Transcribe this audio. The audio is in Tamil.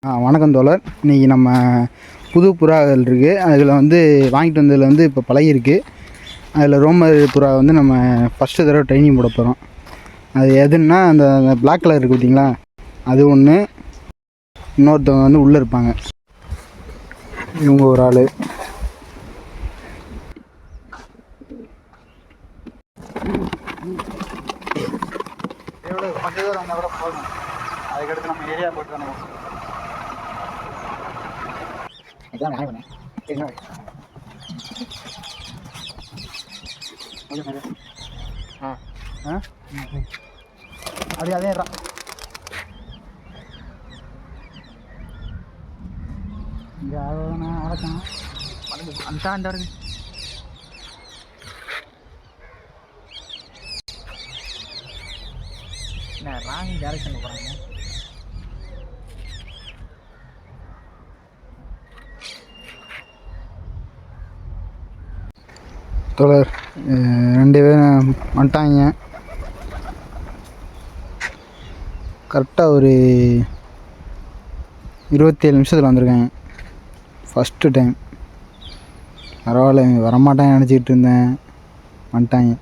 வணக்கம் தோழர். இன்றைக்கி நம்ம புது புறாக்கள் இருக்குது. அதில் வாங்கிட்டு வந்ததில் இப்போ பழகிருக்கு. அதில் ரோமர் புறா நம்ம ஃபஸ்ட்டு தடவை ட்ரைனிங் போட போகிறோம். அது எதுன்னா அந்த பிளாக் கலர் இருக்குது பார்த்திங்களா, அது ஒன்று. இன்னொருத்தவங்க உள்ளே இருப்பாங்க, இவங்க ஒரு ஆள். அதுக்கடுத்து நம்ம ஏரியா போட்டு தானே இதான் நான் பண்ணேன். என்ன அப்படி அதே இங்கே அவ்வளோதானே அழைக்கணும். அந்த வருது. என்ன ராங் டேரக்ஷனில் போகிறாங்க. தோழர் 2 பேரும் வந்துட்டாங்க. கரெக்டாக ஒரு 27 நிமிஷத்தில் வந்திருக்காங்க. First time. பரவாயில்ல, வரமாட்டாங்க நினச்சிக்கிட்டு இருந்தேன். வந்துட்டாங்க.